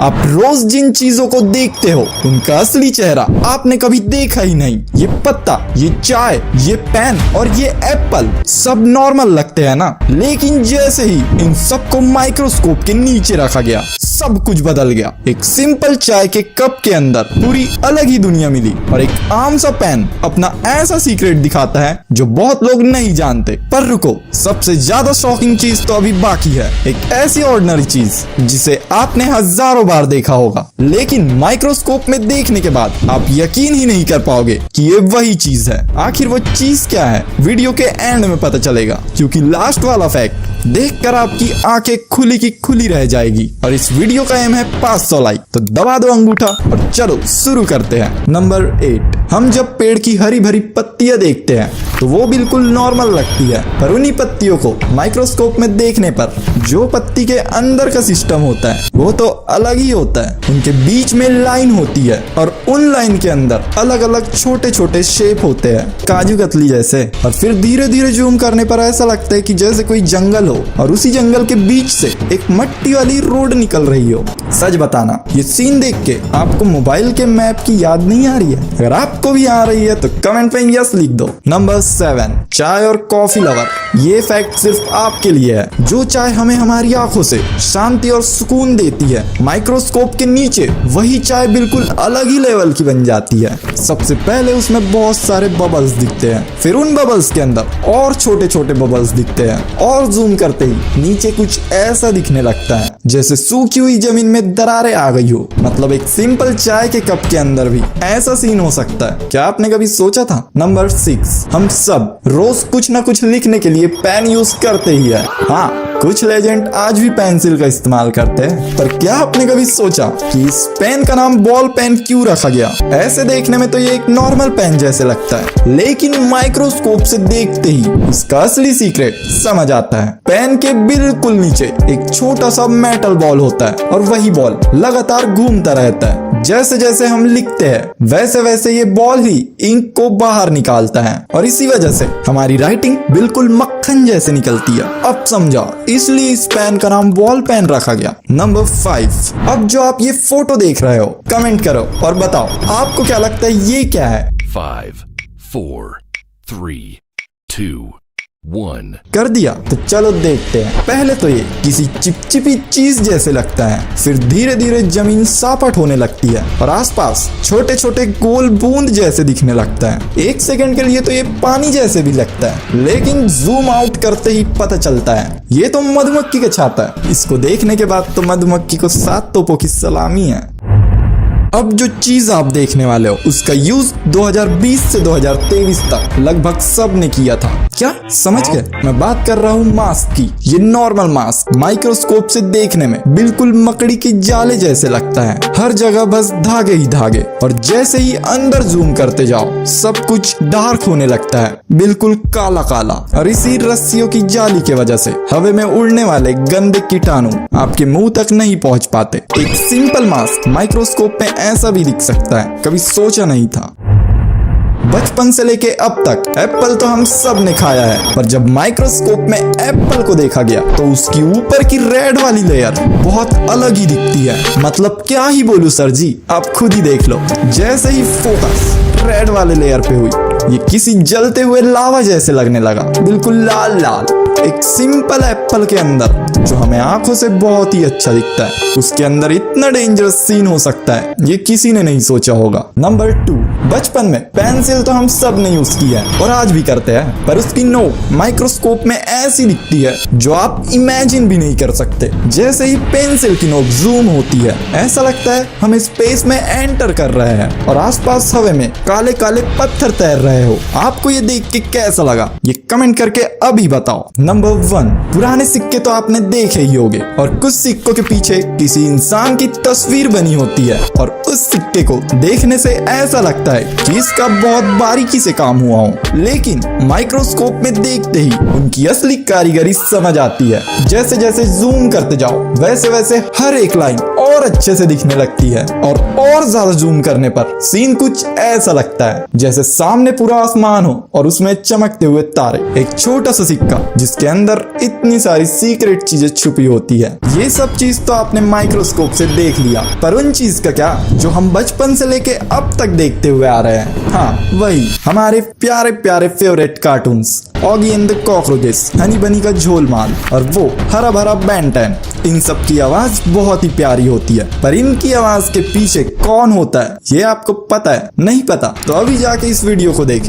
आप रोज जिन चीजों को देखते हो उनका असली चेहरा आपने कभी देखा ही नहीं। ये पत्ता, ये चाय, ये पेन और ये एप्पल सब नॉर्मल लगते हैं ना, लेकिन जैसे ही इन सबको माइक्रोस्कोप के नीचे रखा गया सब कुछ बदल गया। एक सिंपल चाय के कप के अंदर पूरी अलग ही दुनिया मिली और एक आम सा पेन अपना ऐसा सीक्रेट दिखाता है जो बहुत लोग नहीं जानते। पर रुको, सबसे ज्यादा शॉकिंग चीज तो अभी बाकी है। एक ऐसी ऑर्डिनरी चीज जिसे आपने हजारों बार देखा होगा, लेकिन माइक्रोस्कोप में देखने के बाद आप यकीन ही नहीं कर पाओगे कि ये वही चीज है। आखिर वो चीज क्या है, वीडियो के एंड में पता चलेगा, क्योंकि लास्ट वाला फैक्ट देखकर आपकी आंखें खुली की खुली रह जाएगी। और इस वीडियो का एम है 500 लाइक, तो दबा दो अंगूठा और चलो शुरू करते हैं। नंबर 8, हम जब पेड़ की हरी भरी पत्तियां देखते हैं तो वो बिल्कुल नॉर्मल लगती है, पर उन्हीं पत्तियों को माइक्रोस्कोप में देखने पर जो पत्ती के अंदर का सिस्टम होता है वो तो अलग ही होता है। उनके बीच में लाइन होती है और उन लाइन के अंदर अलग अलग छोटे छोटे शेप होते हैं, काजू कतली जैसे। और फिर धीरे धीरे जूम करने पर ऐसा लगता है कि जैसे कोई जंगल हो और उसी जंगल के बीच से एक मट्टी वाली रोड निकल रही हो। सच बताना, ये सीन देख के आपको मोबाइल के मैप की याद नहीं आ रही है? अगर आपको भी आ रही है तो कमेंट में यस लिख दो। नंबर 7, चाय और कॉफी लवर। ये फैक्ट सिर्फ आपके लिए है। जो चाय हमें हमारी आंखों से शांति और सुकून देती है, माइक्रोस्कोप के नीचे वही चाय बिल्कुल अलग ही लेवल की बन जाती है। सबसे पहले उसमें बहुत सारे बबल्स दिखते हैं, फिर उन बबल्स के अंदर और छोटे छोटे बबल्स दिखते हैं, और जूम करते ही नीचे कुछ ऐसा दिखने लगता है जैसे सूखी हुई जमीन में दरारें आ गई हो। मतलब एक सिंपल चाय के कप के अंदर भी ऐसा सीन हो सकता है। क्या आपने कभी सोचा था? नंबर 6, हम सब रोज कुछ ना कुछ लिखने के लिए पेन यूज करते ही है। हाँ, कुछ लेजेंड आज भी पेंसिल का इस्तेमाल करते हैं, पर क्या आपने कभी सोचा कि इस पेन का नाम बॉल पेन क्यों रखा गया? ऐसे देखने में तो ये एक नॉर्मल पेन जैसे लगता है, लेकिन माइक्रोस्कोप से देखते ही इसका असली सीक्रेट समझ आता है। पेन के बिल्कुल नीचे एक छोटा सा मेटल बॉल होता है और वही बॉल लगातार घूमता रहता है। जैसे जैसे हम लिखते हैं वैसे वैसे ये बॉल ही इंक को बाहर निकालता है और इसी वजह से हमारी राइटिंग बिल्कुल मक्खन जैसे निकलती है। अब समझा, इसलिए इस पेन का नाम बॉल पेन रखा गया। नंबर 5, अब जो आप ये फोटो देख रहे हो, कमेंट करो और बताओ आपको क्या लगता है ये क्या है? 5, 4, 3, 2, 1 कर दिया? तो चलो देखते हैं। पहले तो ये किसी चिपचिपी चीज जैसे लगता है, फिर धीरे धीरे जमीन सापट होने लगती है और आसपास छोटे छोटे गोल बूंद जैसे दिखने लगता है। 1 सेकंड के लिए तो ये पानी जैसे भी लगता है, लेकिन जूम आउट करते ही पता चलता है ये तो मधुमक्खी का छाता है। इसको देखने के बाद तो मधुमक्खी को 7 तोपों की सलामी है। अब जो चीज आप देखने वाले हो उसका यूज 2020 से 2023 तक लगभग सब ने किया था। क्या समझ गए? मैं बात कर रहा हूँ मास्क की। ये नॉर्मल मास्क माइक्रोस्कोप से देखने में बिल्कुल मकड़ी के जाले जैसे लगता है, हर जगह बस धागे ही धागे, और जैसे ही अंदर जूम करते जाओ सब कुछ डार्क होने लगता है, बिल्कुल काला काला। और इसी रस्सियों की जाली के वजह से हवा में उड़ने वाले गंदे कीटाणु आपके मुंह तक नहीं पहुंच पाते। एक सिंपल मास्क माइक्रोस्कोप में ऐसा भी दिख सकता है, कभी सोचा नहीं था। बचपन से लेके अब तक एप्पल तो हम सब ने खाया है, पर जब माइक्रोस्कोप में एप्पल को देखा गया तो उसकी ऊपर की रेड वाली लेयर बहुत अलग ही दिखती है। मतलब क्या ही बोलूं सर जी, आप खुद ही देख लो। जैसे ही फोकस रेड वाले लेयर पे हुई, ये किसी जलते हुए लावा जैसे लगने लगा, बिल्कुल लाल लाल। एक सिंपल एप्पल के अंदर जो हमें आंखों से बहुत ही अच्छा दिखता है, उसके अंदर इतना डेंजरस सीन हो सकता है ये किसी ने नहीं सोचा होगा। नंबर 2, बचपन में पेंसिल तो हम सब ने यूज की है और आज भी करते हैं, पर उसकी नोक माइक्रोस्कोप में ऐसी दिखती है जो आप इमेजिन भी नहीं कर सकते। जैसे ही पेंसिल की नोक जूम होती है ऐसा लगता है हम स्पेस में एंटर कर रहे हैं और आसपास हवा में काले काले पत्थर तैर रहे हो। आपको ये देख के कैसा लगा ये कमेंट करके अभी बताओ। नंबर 1, पुराने सिक्के तो आपने देखे ही होंगे और कुछ सिक्कों के पीछे किसी इंसान की तस्वीर बनी होती है और उस सिक्के को देखने से ऐसा लगता है कि इसका बहुत बारीकी से काम हुआ हो, लेकिन माइक्रोस्कोप में देखते ही उनकी असली कारीगरी समझ आती है। जैसे जैसे जूम करते जाओ वैसे वैसे हर एक लाइन और अच्छे से दिखने लगती है और ज्यादा जूम करने पर सीन कुछ ऐसा लगता है जैसे सामने पूरा आसमान हो और उसमें चमकते हुए तारे, एक छोटा सा सिक्का जिसके अंदर इतनी सारी सीक्रेट चीजें छुपी होती है। ये सब चीज तो आपने माइक्रोस्कोप से देख लिया, पर उन चीज का क्या जो हम बचपन से लेके अब तक देखते हुए आ रहे हैं। हाँ, वही हमारे प्यारे प्यारे favourite cartoons, Oggy and the cockroaches, Honey बनी का झोलमाल और वो हरा भरा बेन 10। इन सब की आवाज बहुत ही प्यारी होती है, पर इनकी आवाज के पीछे कौन होता है ये आपको पता है? नहीं पता? तो अभी जाके इस वीडियो को देखें।